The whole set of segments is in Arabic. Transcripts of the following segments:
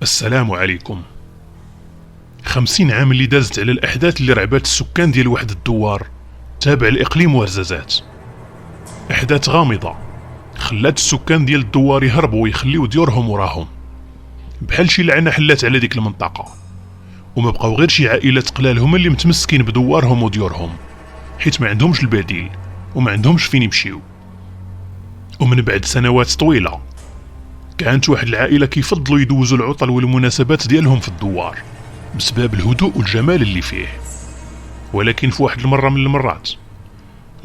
السلام عليكم. 50 عام اللي دازت على الأحداث اللي رعبات السكان ديال واحد الدوار تابع لإقليم ورزازات. أحداث غامضة خلات السكان ديال الدوار يهربوا ويخليو ديورهم وراهم، بحال شي لعنة حلات على ديك المنطقة، وما بقاو غير شي عائلات قلال هما اللي متمسكين بدوارهم وديورهم، حيت ما عندهمش البديل وما عندهمش فين يمشيو. ومن بعد سنوات طويلة كانت واحد العائلة كيفضلوا يدوزوا العطل والمناسبات ديالهم في الدوار بسبب الهدوء والجمال اللي فيه. ولكن في واحد المرة من المرات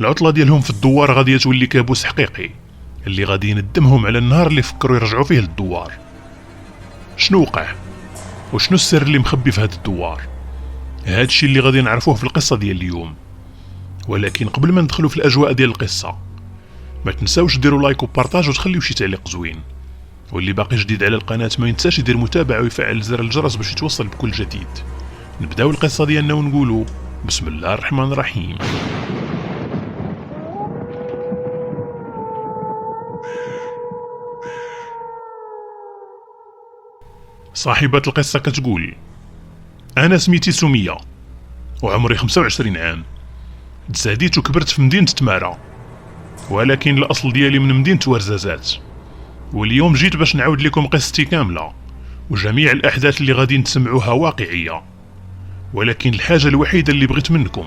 العطلة ديالهم في الدوار غادي تولي كابوس حقيقي اللي غادي يندمهم على النهار اللي فكروا يرجعوا فيه للدوار. شنو وقع وشنو السر اللي مخبي في هاد الدوار؟ هادشي اللي غادي نعرفوه في القصة ديال اليوم. ولكن قبل ما ندخلوا في الأجواء ديال القصة، ما تنساوش ديروا لايك وبارطاج وتخليو شي تعليق زوين، واللي باقي جديد على القناة ما ينساش يدير متابعة ويفعل زر الجرس باش يتوصل بكل جديد. نبداو القصة ديالنا ونقولوا بسم الله الرحمن الرحيم. صاحبة القصة كتقول: أنا سميتي سمية وعمري 25 عام، تزاديت وكبرت في مدينة تمارة، ولكن الأصل ديالي من مدينة ورزازات. واليوم جيت باش نعاود لكم قصتي كاملة وجميع الأحداث اللي غادي نسمعوها واقعية. ولكن الحاجة الوحيدة اللي بغيت منكم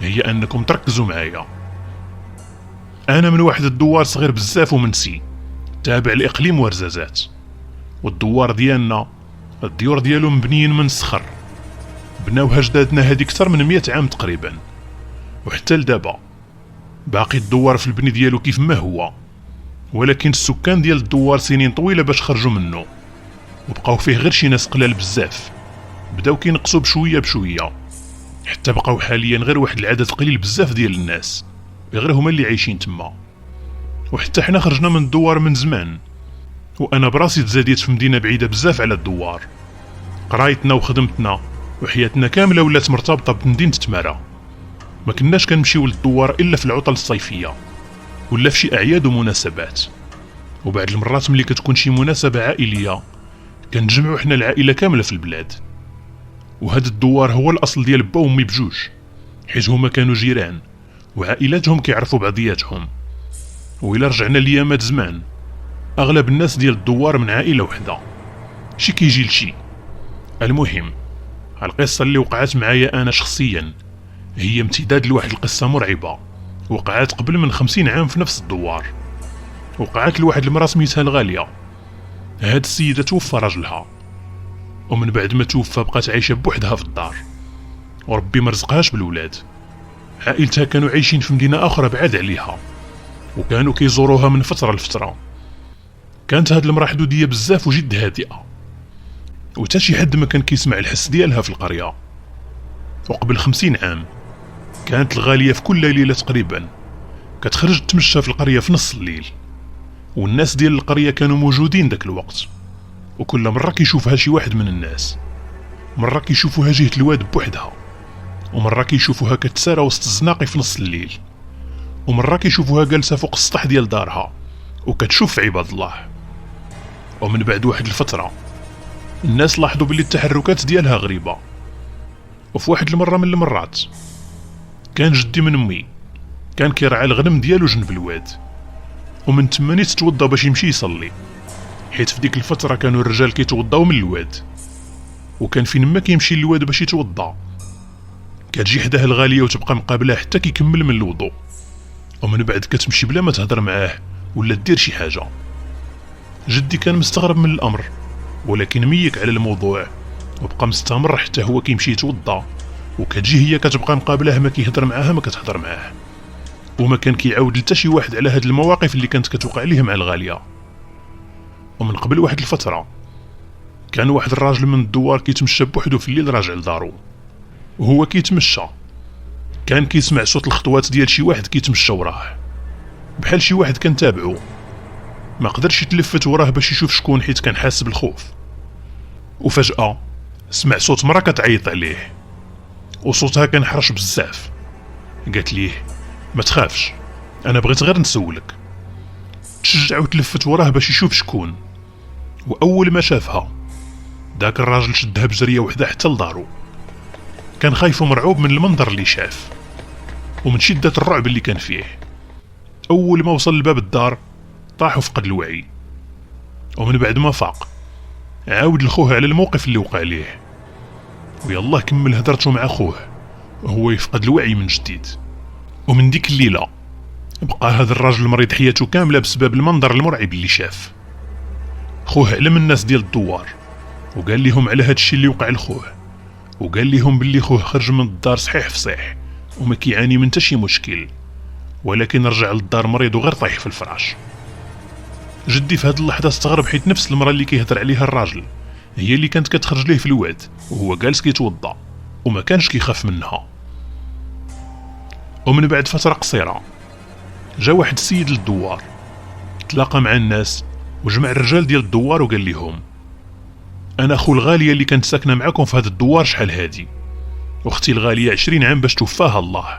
هي أنكم تركزوا معايا. أنا من واحد الدوار صغير بزاف ومنسي تابع لإقليم ورزازات، والدوار ديالنا الديور ديالو مبنيين من الصخر، بناوها جدادنا هادي كتر من 100 عام تقريبا، وحتى لدابا باقي الدوار في البني ديالو كيف ما هو. ولكن السكان ديال الدوار سنين طويلة باش خرجوا منه، وبقاو فيه غير شي ناس قلال بزاف، بداو كينقصوا بشوية بشوية، حتى بقاو حاليا غير واحد العدد قليل بزاف ديال الناس غير هما اللي عايشين تما. وحتى حنا خرجنا من الدوار من زمان، وانا براسي تزاديت في مدينة بعيدة بزاف على الدوار. قرايتنا وخدمتنا وحياتنا كاملة ولات مرتبطة بمدينة تمارة، ما كناش كنمشيو للدوار الا في العطل الصيفية ولا في شي اعياد ومناسبات. وبعد المرات ملي كتكون شي مناسبة عائلية كنجمعوا حنا العائلة كاملة في البلاد. وهذا الدوار هو الاصل ديال با وامي بجوج، حيت هما كانوا جيران وعائلاتهم كيعرفوا بعضياتهم. وإلا رجعنا ليامات زمان اغلب الناس ديال الدوار من عائلة وحدة، شي كيجي لشي. المهم القصة اللي وقعت معايا انا شخصيا هي امتداد لواحد القصة مرعبة وقعت قبل من 50 عام في نفس الدوار. وقعت لواحد المرأة سميتها الغالية. هاد السيدة توفى راجلها، ومن بعد ما توفى بقات عايشة بوحدها في الدار، وربي مرزقهاش بالولاد. عائلتها كانوا عايشين في مدينة أخرى بعاد عليها، وكانوا كيزوروها من فترة لفترة. كانت هاد المرأة حدودية بزاف وجد هادئة، وتا شي حد ما كان كيسمع الحس ديالها في القرية. وقبل 50 عام كانت الغالية في كل ليلة تقريبا كتخرج تمشى في القرية في نص الليل، والناس ديال القرية كانوا موجودين داك الوقت. وكل مرة كيشوفها شي واحد من الناس، مرة كيشوفوها جهة الواد بوحدها، ومرة كيشوفوها كتسارى وسط الزناقي في نص الليل، ومرة كيشوفوها جالسة فوق السطح ديال دارها وكتشوف عباد الله. ومن بعد واحد الفترة الناس لاحظوا باللي التحركات ديالها غريبة. وفي واحد المرة من المرات كان جدي من امي كان كيرعى الغنم ديالو جنب الواد، ومن تما نيت توضى باش يمشي يصلي، حيت في ديك الفترة كانوا الرجال كيتوضاو من الواد، وكان فين ما كيمشي الواد باش يتوضى كتجي حداه الغالية وتبقى مقابله حتى كيكمل من الوضوء، ومن بعد كتمشي بلا ما تهضر معاه ولا دير شي حاجة. جدي كان مستغرب من الامر، ولكن ميك على الموضوع وبقى مستمر حتى هو كيمشي يتوضى، وكتجي هي كتبقى مقابله ما كيهضر معاها ما كتهضر معاه، وما كان كيعاود لتا شي واحد على هاد المواقف اللي كانت كتوقع ليه مع الغالية. ومن قبل واحد الفترة كان واحد الراجل من الدوار كيتمشى بوحدو في الليل راجع لدارو، وهو كيتمشى كان كيسمع صوت الخطوات ديال شي واحد كيتمشى وراه، بحال شي واحد كان تابعو. ما قدرش يتلفت وراه باش يشوف شكون حيت كان حاس بالخوف. وفجأة سمع صوت مرا كتعيط عليه، وصوتها كان حرش بزاف. قالت ليه: ما تخافش، انا بغيت غير نسولك. تشجع وتلفت وراه باش يشوف شكون، واول ما شافها داك الراجل شدها بجريه وحده حتى لدارو. كان خايف ومرعوب من المنظر اللي شاف ومن شده الرعب اللي كان فيه. اول ما وصل لباب الدار طاح وفقد الوعي، ومن بعد ما فاق عاود لخوه على الموقف اللي وقع ليه، ويالله كمل هدرته مع خوه وهو يفقد الوعي من جديد. ومن ديك الليله بقى هذا الراجل مريض حياته كامله بسبب المنظر المرعب اللي شاف. خوه علم الناس ديال الدوار وقال لهم على هاد الشيء اللي وقع لخوه، وقال لهم باللي خوه خرج من الدار صحيح فصيح وما كيعاني من حتى شي مشكل، ولكن رجع للدار مريض وغير طايح في الفراش. جدي في هاد اللحظه استغرب، حيت نفس المراه اللي كيهضر عليها الراجل هي اللي كانت كتخرج ليه في الواد وهو جالس كيتوضا وما كانش كيخاف منها. ومن بعد فتره قصيره جا واحد السيد للدوار، تلاقى مع الناس وجمع الرجال ديال الدوار وقال لهم: انا اخو الغاليه اللي كانت ساكنه معكم في هذا الدوار شحال هادي، واختي الغاليه 20 عام باش توفاها الله،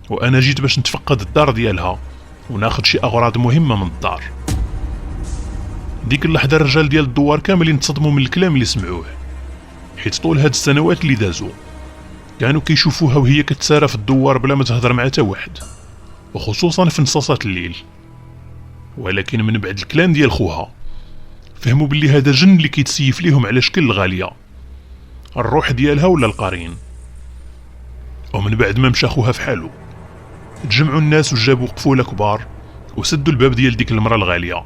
وانا جيت باش نتفقد الدار ديالها وناخد شي اغراض مهمه من الدار. ديك اللحظه الرجال ديال الدوار كاملين تصدموا من الكلام اللي سمعوه، حيت طول هاد السنوات اللي دازوا كانوا كيشوفوها وهي كتسارى في الدوار بلا ما تهضر مع حتى واحد، وخصوصا في نصاصات الليل. ولكن من بعد الكلام ديال خوها فهموا باللي هذا جن اللي كيتسيف ليهم على شكل الغاليه، الروح ديالها ولا القرين. ومن بعد ما مشى خوها في حاله تجمعوا الناس وجابوا قفوله كبار وسدوا الباب ديال ديك المراه الغاليه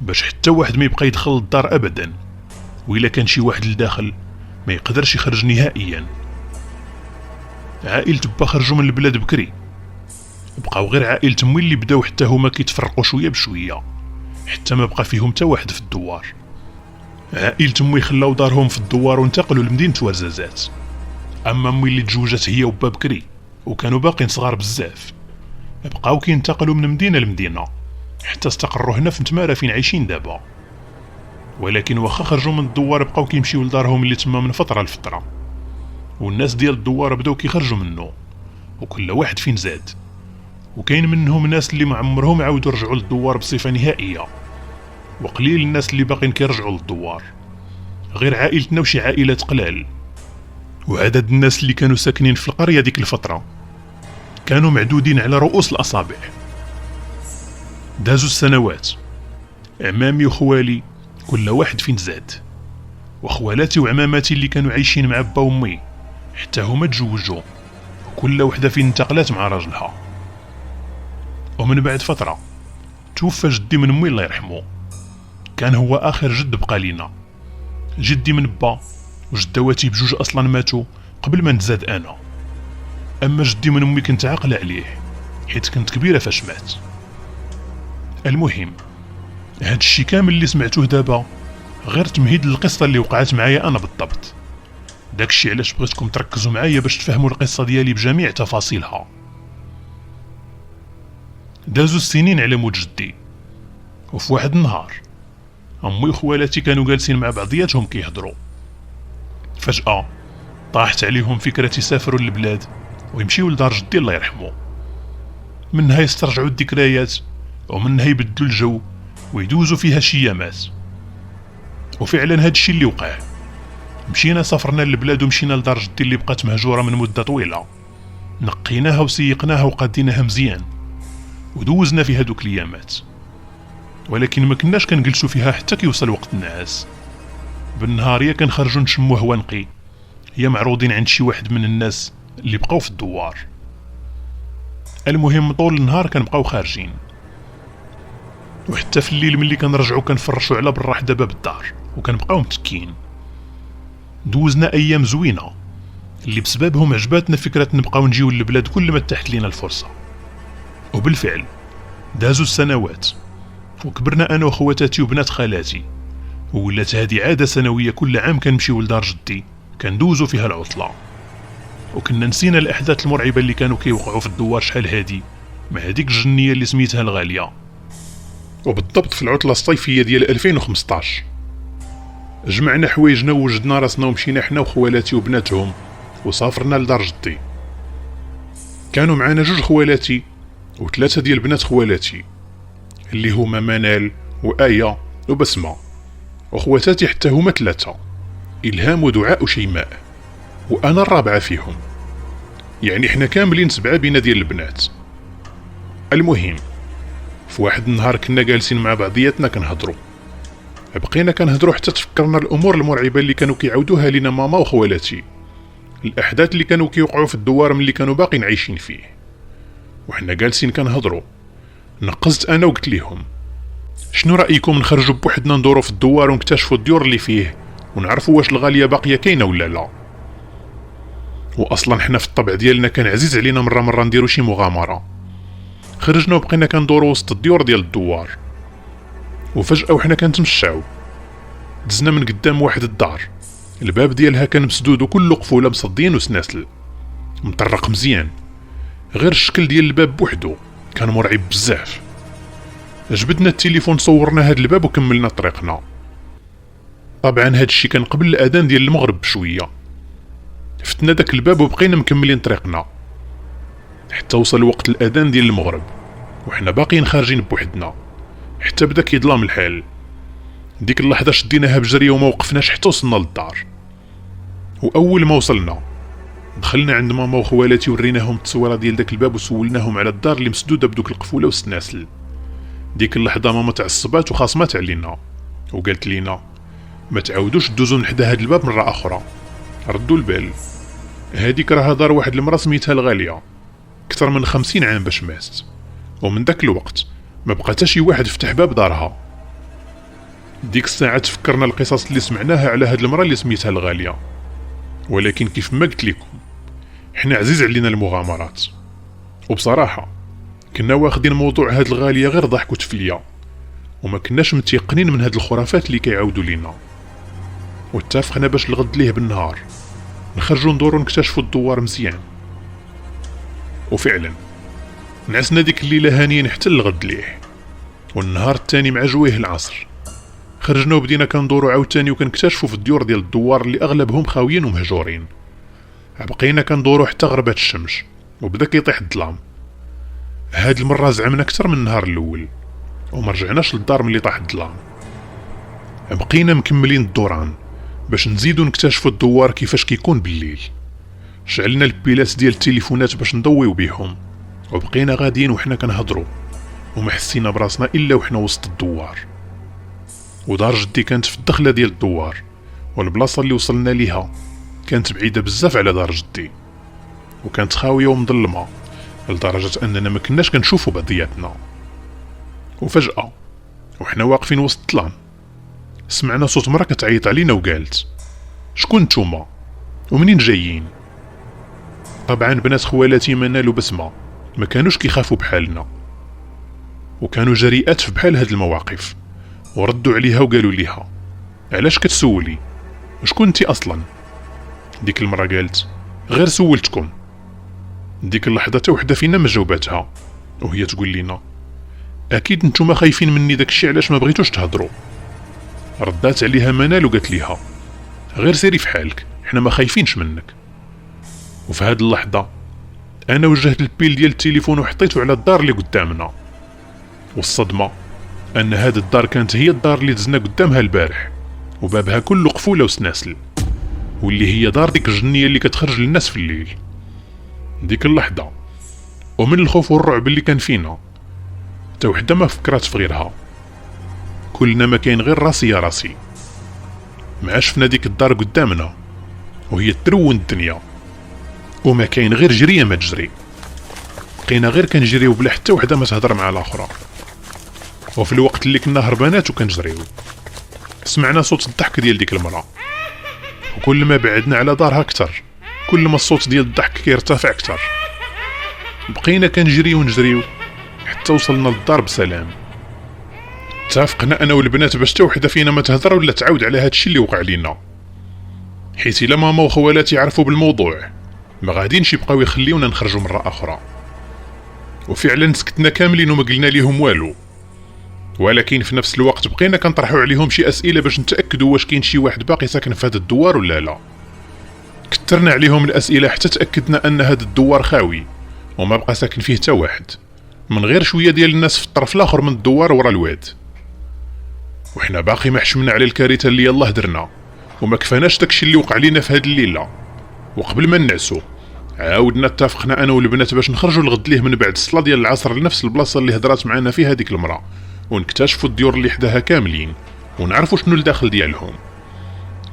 باش حتى واحد ما يبقى يدخل للدار ابدا، وإلا كان شي واحد لداخل ما يقدرش يخرج نهائيا. عائلة با خرجوا من البلاد بكري، بقاو غير عائلة مي اللي بداو حتى هما كيتفرقوا شويه بشويه حتى ما بقى فيهم حتى واحد في الدوار. عائلة مي خلاو دارهم في الدوار وانتقلوا لمدينة ورزازات. اما مي اللي تزوجت هي وبا بكري وكانوا باقين صغار بزاف بقاو كينتقلوا من مدينة لمدينة حتى استقروا هنا في نتمارا فين عايشين دابا. ولكن واخا خرجوا من الدوار بقاو كيمشيو لدارهم اللي تما من فترة لفترة، والناس ديال الدوار بداو كيخرجوا منه وكل واحد فين زاد. وكاين منهم ناس اللي ما عمرهم عاودوا رجعوا للدوار بصفة نهائية، وقليل الناس اللي باقين كيرجعوا للدوار، غير عائلتنا وشي عائلات قلال. وعدد الناس اللي كانوا ساكنين في القرية ديك الفترة كانوا معدودين على رؤوس الأصابع. دازوا السنوات، عمامي وخوالي كل واحد فين زاد، وخوالاتي وعماماتي اللي كانوا عايشين مع با وامي حتى هما تزوجوا وكل وحده فين انتقلت مع راجلها. ومن بعد فتره توفى جدي من امي الله يرحمه، كان هو اخر جد بقى لينا. جدي من با وجدواتي بجوج اصلا ماتوا قبل ما نتزاد انا. اما جدي من امي كنت عاقله عليه حيت كنت كبيره فاش مات. المهم هاد الشي كامل اللي سمعتوه دابا غير تمهيد للقصه اللي وقعت معايا انا بالضبط. داكشي علاش بغيتكم تركزوا معايا باش تفهموا القصه ديالي بجميع تفاصيلها. دازوا السنين على موت جدي، وفي واحد النهار امي وخوالاتي كانوا جالسين مع بعضياتهم كيهضروا، فجاه طاحت عليهم فكره يسافروا للبلاد ويمشيو لدار جدي الله يرحمه، منها يسترجعوا الذكريات ومنها يبدلوا الجو ويدوزوا فيها شي ايامات. وفعلا هاد الشي اللي وقع، مشينا سافرنا للبلاد ومشينا لدار جدي اللي بقات مهجوره من مده طويله، نقيناها وسيقناها وقاديناها مزيان ودوزنا في هادوك الايامات. ولكن ما كناش كنجلسوا فيها حتى كيوصل وقت النعاس. بالنهار يا كنخرجوا نشموا هوا نقي، يا معروضين عند شي واحد من الناس اللي بقاو في الدوار. المهم طول النهار كنبقاو خارجين، وحتى في الليل ملي كنرجعوا كنفرشوا على برا حدا باب الدار وكنبقاو متكين. دوزنا ايام زوينه اللي بسببهم عجباتنا فكره نبقاو نجيو للبلاد كل ما تحت لينا الفرصه. وبالفعل دازوا السنوات وكبرنا انا وخواتاتي وبنات خالاتي، وولات هذه عاده سنويه كل عام كنمشيو لدار جدي كندوزوا فيها العطله. وكنا نسينا الاحداث المرعبه اللي كانوا كيوقعوا في الدوار شحال هادي مع هذيك الجنيه اللي سميتها الغاليه. وبالضبط في العطله الصيفيه ديال 2015 جمعنا حوايجنا ووجدنا راسنا ومشينا حنا وخوالاتي وبناتهم وسافرنا لدار جدي. كانوا معنا جوج خوالاتي وثلاثه ديال بنات خوالاتي اللي هما منال وآية وبسمة، وخواتاتي حتى هما ثلاثه إلهام ودعاء وشيماء، وأنا الرابعة فيهم، يعني حنا كاملين 7 بينا ديال البنات. المهم في واحد النهار كنا جالسين مع بعضياتنا كنهضروا، بقينا كنهضروا حتى تفكرنا الامور المرعبه اللي كانوا كيعاودوها لينا ماما وخوالاتي، الاحداث اللي كانوا كيوقعوا في الدوار ملي كانوا باقيين عايشين فيه. وحنا جالسين كنهضروا نقزت انا وقلت ليهم شنو رايكم نخرجوا بوحدنا ندوروا في الدوار ونكتشفوا الديور اللي فيه ونعرفوا واش الغاليه باقيه كاينه ولا لا. واصلا حنا في الطبع ديالنا كان عزيز علينا مره نديروا شي مغامره. خرجنا وبقينا كندوروا وسط الديور ديال الدوار، وفجأة وحنا كنتمشاو دزنا من قدام واحد الدار، الباب ديالها كان مسدود وكله قفوله مصدين وسناسل مطرق مزيان، غير الشكل ديال الباب بوحدو كان مرعب بزاف. جبدنا التليفون صورنا هاد الباب وكملنا طريقنا. طبعا هاد الشي كان قبل الاذان ديال المغرب بشويه. فتنا داك الباب وبقينا مكملين طريقنا حتى وصل وقت الاذان ديال المغرب، وحنا باقيين خارجين بوحدنا حتى بدا كيظلام الحال. ديك اللحظه شديناها بجري وما وقفناش حتى وصلنا للدار. واول ما وصلنا دخلنا عند ماما وخوالاتي وريناهم التصويره ديال داك الباب وسولناهم على الدار اللي مسدوده بدوك القفوله والسناسل. ديك اللحظه ماما تعصبات وخاصمات علينا وقالت لينا ما تعاودوش دوزو من حدا هاد الباب مره اخرى، ردوا البال، هاديك راها دار واحد المراه سميتها الغاليه اكثر من 50 عام باش ماتت، ومن داك الوقت ما بقى حتى شي واحد فتح باب دارها. ديك الساعه تفكرنا القصص اللي سمعناها على هاد المراه اللي سميتها الغاليه، ولكن كيف ما قلت لكم حنا عزيز علينا المغامرات، وبصراحه كنا واخدين موضوع هاد الغاليه غير ضحك وتفليه، وما كناش متيقنين من هاد الخرافات اللي كيعاودوا لينا. واتفقنا باش الغد ليه بالنهار نخرجوا ندوروا نكتشفوا الدوار مزيان. وفعلا نعسنا ديك الليله هانيين حتى الغد ليه، والنهار الثاني مع جويه العصر خرجنا وبدينا كندوروا عاوتاني وكنكتشفوا في الديور ديال الدوار اللي اغلبهم خاويين ومهجورين. بقينا كندوروا حتى غربات الشمس وبدا كيطيح الظلام. هاد المره زعمنا اكثر من النهار الاول وما رجعناش للدار ملي طاح الظلام. بقينا مكملين الدوران باش نزيدو نكتشفوا الدوار كيفاش كيكون بالليل. شعلنا البيلات ديال التليفونات باش نضويو بيهم، وبقينا غاديين وحنا كنهضروا وما حسينا براسنا الا وحنا وسط الدوار. ودار جدي كانت في الدخله ديال الدوار، والبلاصه اللي وصلنا ليها كانت بعيده بزاف على دار جدي، وكانت خاويه ومظلمه لدرجه اننا ما كناش كنشوفوا بعضياتنا. وفجاه وحنا واقفين وسط الظلام سمعنا صوت مرا كتعيط علينا وقالت شكون نتوما ومنين جايين؟ طبعا بنات خوالاتي منال وبسمه ما كانوش كيخافوا بحالنا، وكانوا جريئات في بحال هاد المواقف، وردوا عليها وقالوا ليها علاش كتسولي شكون انتي اصلا؟ ديك المرة قالت غير سولتكم. ديك اللحظة تا وحدة فينا ما جاوباتها، وهي تقول لينا اكيد نتوما خايفين مني داكشي علاش ما بغيتوش تهضروا. ردات عليها منال وقالت ليها غير سيري في حالك حنا ما خايفينش منك. وفي هاد اللحظة انا وجهت البيل ديال التليفون وحطيته على الدار اللي قدامنا، والصدمة ان هاد الدار كانت هي الدار اللي دزنا قدامها البارح، وبابها كله قفولة وسناسل، واللي هي دار ديك الجنية اللي كتخرج للناس في الليل. ديك اللحظة ومن الخوف والرعب اللي كان فينا تا وحدة ما فكرات في غيرها، كلنا ما كاين غير راسي يا راسي. مع شفنا ديك الدار قدامنا وهي ترون الدنيا، وما كاين غير جريه ما تجري، بقينا غير كنجريو بلا حتى وحده ما تهضر مع الاخرى. وفي الوقت اللي كنا هربانات وكنجريو سمعنا صوت الضحك ديال ديك المراه، وكل ما بعدنا على دارها اكثر كل ما الصوت ديال الضحك كيرتفع اكثر. بقينا كنجريو نجريو حتى وصلنا للدار بسلام. اتفقنا انا والبنات باش تا وحده فينا ما تهضر ولا تعاود على هادشي اللي وقع لينا، حيت الا ماما وخوالاتي يعرفوا بالموضوع ما غادينش يبقاو يخليونا نخرجوا مرة اخرى. وفعلا سكتنا كاملين وما قلنا ليهم والو، ولكن في نفس الوقت بقينا كنطرحوا عليهم شي اسئله باش نتاكدوا واش كاين شي واحد باقي ساكن في هذا الدوار ولا لا. كثرنا عليهم الاسئله حتى تاكدنا ان هذا الدوار خاوي وما بقى ساكن فيه حتى واحد، من غير شويه ديال الناس في الطرف الاخر من الدوار ورا الواد. وحنا باقي ما حشمنا على الكارثه اللي يلاه درنا، وما كفاناش داكشي اللي وقع لينا في هاد الليله. وقبل ما ننعسو عاودنا اتفقنا انا والبنات باش نخرجوا الغد ليه من بعد الصلاه ديال العصر لنفس البلاصه اللي هضرات معنا فيها هذيك المراه، ونكتشفوا الديور اللي حداها كاملين ونعرفوا شنو الداخل ديالهم.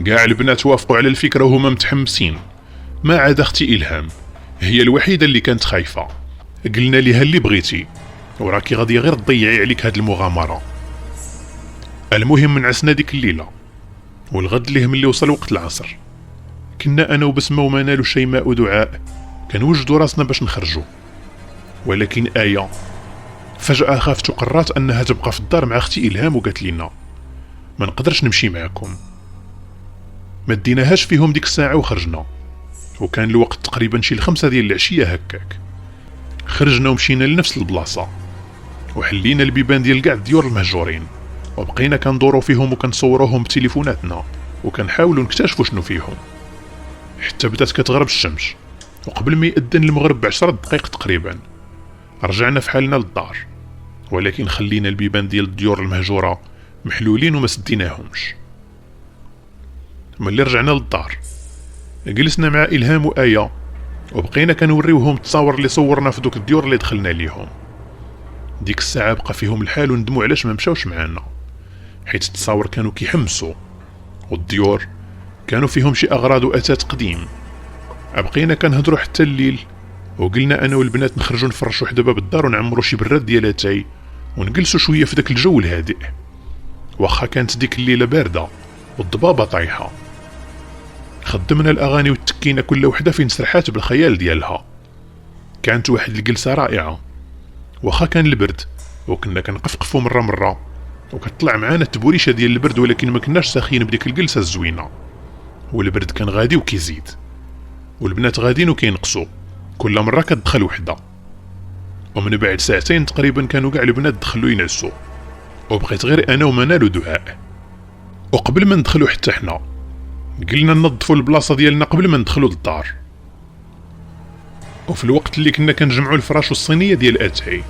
كاع البنات وافقوا على الفكره وهما متحمسين، ما عدا اختي الهام، هي الوحيده اللي كانت خايفه. قلنا ليها اللي بغيتي وراكي غادي غير تضيعي عليك هاد المغامره. المهم نعسنا ديك الليله، والغد ليه ملي وصل وقت العصر كنا انا وبسمه ومنال وشيماء ودعاء كنوجدوا راسنا باش نخرجوا. ولكن آية فجأة خافت وقررت انها تبقى في الدار مع اختي الهام، وقالت لنا ما نقدرش نمشي معكم. ما ديناهاش فيهم ديك الساعه وخرجنا، وكان الوقت تقريبا شي 5 ديال العشيه هكاك. خرجنا ومشينا لنفس البلاصه وحلينا البيبان ديال كاع الديور المهجورين، وبقينا كندورو فيهم وكنصوروهم بتليفوناتنا وكنحاولوا نكتشفوا شنو فيهم، حتى بدات كتغرب الشمس. وقبل ما يأذن المغرب ب10 دقائق تقريبا رجعنا في حالنا للدار، ولكن خلينا البيبان ديال الديور المهجوره محلولين وما سديناهمش. ملي رجعنا للدار جلسنا مع الهام وآية وبقينا كنوريوهم التصاور اللي صورنا في دوك الديور اللي دخلنا ليهم. ديك الساعه بقى فيهم الحال وندموا علاش ما مشاوش معنا، حيت التصاور كانوا كيحمسوا والديور كانوا فيهم شي اغراض واثاث قديم. بقينا كنهضروا حتى الليل، وقلنا انا والبنات نخرجوا نفرشوا حدا باب الدار ونعمروا شي براد ديال اتاي ونجلسوا شويه في داك الجو الهادئ. واخا كانت ديك الليله بارده والضبابه طايحه، خدمنا الاغاني وتكينا كل وحده فين سرحات بالخيال ديالها. كانت واحد الجلسه رائعه، واخا كان البرد وكنا كنقفقفوا مره وكتطلع معانا التبوريشه ديال البرد، ولكن ما كناش ساخين بديك الجلسه الزوينه. والبرد كان غادي وكيزيد، والبنات غاديين وكينقصوا، كل مره كتدخل وحده. ومن بعد ساعتين تقريبا كانوا كاع البنات دخلوا ينعسوا، وبقيت غير انا ومنال ودعاء. وقبل ما ندخلوا حتى حنا قلنا ننظفوا البلاصه ديالنا قبل ما ندخلوا للدار. وفي الوقت اللي كنا كنجمعوا الفراش والصينيه ديال اتاي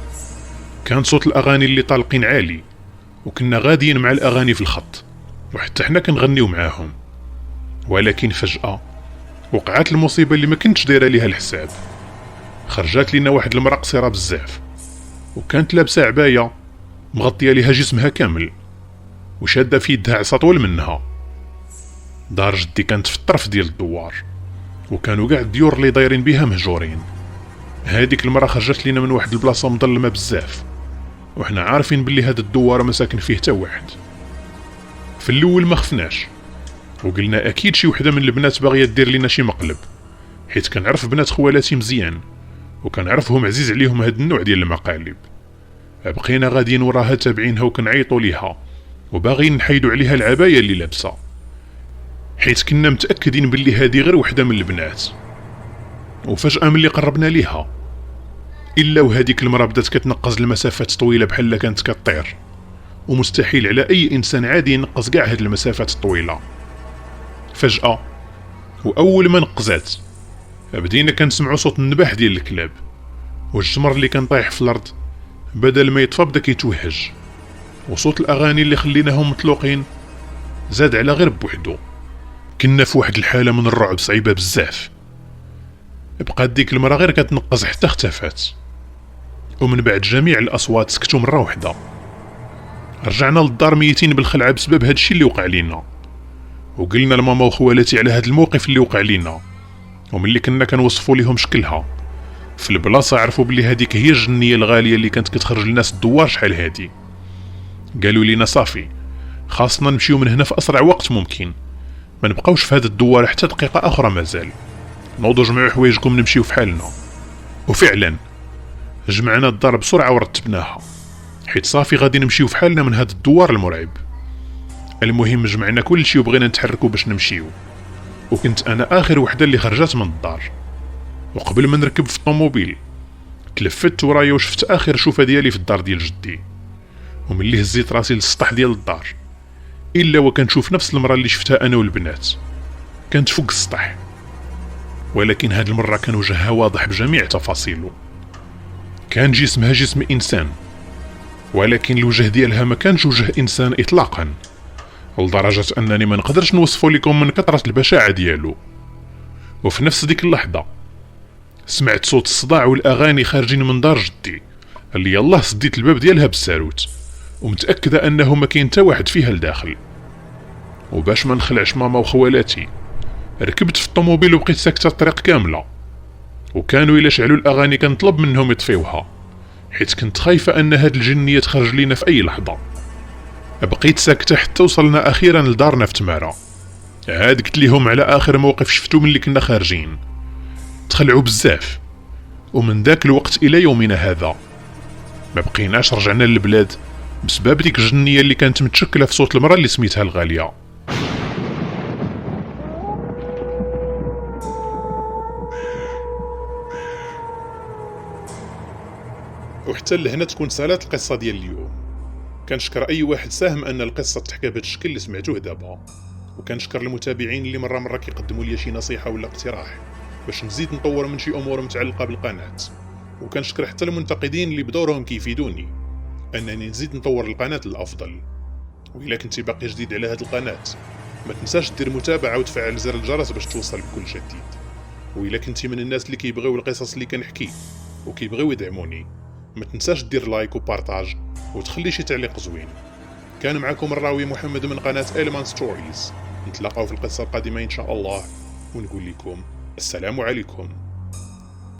كان صوت الاغاني اللي طالقين عالي، وكنا غاديين مع الاغاني في الخط وحتى حنا كنغنيو معاهم. ولكن فجأة وقعت المصيبه اللي ما كنتش دايره ليها الحساب. خرجات لينا واحد المراه قصيره بزاف، وكانت لابسه عبايه مغطيه ليها جسمها كامل، وشاده في يدها عصا طول منها. دار جدي كانت في الطرف ديال الدوار، وكانوا كاع الديور اللي دايرين بها مهجورين. هذيك المراه خرجت لينا من واحد البلاصه مظلمه بزاف، وحنا عارفين باللي هذا الدوار ما ساكن فيه حتى واحد. في الاول ما خفناش وقلنا اكيد شي وحده من البنات باغيه دير لينا شي مقلب، حيت كنعرف بنات خوالاتي مزيان وكنعرفهم عزيز عليهم هاد النوع ديال المقالب. بقينا غاديين وراها تابعينها وكنعيطوا ليها وباغيين نحيدوا عليها العبايه اللي لابسه، حيت كنا متاكدين باللي هذه غير وحده من البنات. وفجاه ملي قربنا ليها الا وهذيك المراه بدات كتنقز المسافات طويله بحال كانت كطير، ومستحيل على اي انسان عادي ينقز كاع هاد المسافات الطويله. فجاه واول ما نقزات بدينا كنسمعوا صوت النباح ديال الكلاب، والجمر اللي كان طايح في الارض بدل ما يطفى بدا كيتوهج، وصوت الاغاني اللي خليناهم مطلوقين زاد على غير بوحدو. كنا في واحد الحاله من الرعب صعيبه بزاف. بقات ديك المراه غير كتنقز حتى اختفات، ومن بعد جميع الاصوات سكتوا مره واحده. رجعنا للدار ميتين بالخلعه بسبب هادشي اللي وقع لينا، وقلنا لماما وخوالاتي على هاد الموقف اللي وقع لينا. وملي كنا كنوصفوا ليهم شكلها في البلاصه عرفوا بلي هذيك هي الجنيه الغاليه اللي كانت كتخرج للناس الدوار شحال هادي. قالوا لينا صافي خاصنا نمشيو من هنا في اسرع وقت ممكن، ما نبقاوش في هاد الدوار حتى دقيقه اخرى مازال، نوضوا جمعوا حوايجكم نمشيو في حالنا. وفعلا جمعنا الدار بسرعه ورتبناها، حيت صافي غادي نمشيو في حالنا من هاد الدوار المرعب. المهم جمعنا كل شيء وبغينا نتحركوا باش نمشيو، وكنت انا اخر وحده اللي خرجت من الدار. وقبل ما نركب في الطوموبيل تلفت ورايا وشفت اخر شوفه ديالي في الدار ديال جدي. وملي هزيت راسي للسطح ديال الدار الا وكنشوف نفس المراه اللي شفتها انا والبنات، كانت فوق السطح، ولكن هاد المره كان وجهها واضح بجميع تفاصيله. كان جسمها جسم انسان، ولكن الوجه ديالها ما كانش وجه انسان اطلاقا. لدرجة أنني ما نقدرش نوصفو لكم من كثرة البشاعة ديالو. وفي نفس ديك اللحظة سمعت صوت الصداع والأغاني خارجين من دار جدي، اللي يلاه سديت الباب ديالها بالساروت ومتأكدة أنه ما كاين تا واحد فيها لداخل. وباش ما نخلعش ماما وخوالاتي ركبت في الطوموبيل وبقيت ساكتة الطريق كاملة، وكانوا إلا شعلوا الأغاني كنطلب منهم يطفيوها حيت كنت خايفة أن هاد الجنية تخرج لينا في أي لحظة. بقيت ساكتة حتى وصلنا أخيرا لدارنا في تمارة. عاد قلت ليهم على آخر موقف شفتو ملي كنا خارجين. تخلعوا بزاف، ومن ذاك الوقت إلى يومنا هذا ما بقيناش رجعنا للبلاد بسبب ديك الجنية اللي كانت متشكلة في صوت المرأة اللي سميتها الغالية. وحتى لهنا تكون سالات القصة ديال اليوم. كنشكر اي واحد ساهم ان القصة تحكى بهذا الشكل اللي سمعتوه دابا، وكنشكر المتابعين اللي مرة كيقدموا لي شي نصيحة ولا اقتراح باش نزيد نطور من شي امور متعلقة بالقناة، وكنشكر حتى المنتقدين اللي بدورهم كيفيدوني انني نزيد نطور القناة للافضل. وإلا كنتي باقي جديد على هذه القناة ما تنساش دير متابعة وتفعل زر الجرس باش توصل بكل جديد. وإلا كنتي من الناس اللي كيبغيو القصص اللي كنحكي وكيبغيو يدعموني ما تنساش دير لايك وبارطاج وتخلي شي تعليق زوين. كان معكم الراوي محمد من قناة إلمان ستوريز. نتلاقاو في القصة القادمة إن شاء الله، ونقول لكم السلام عليكم.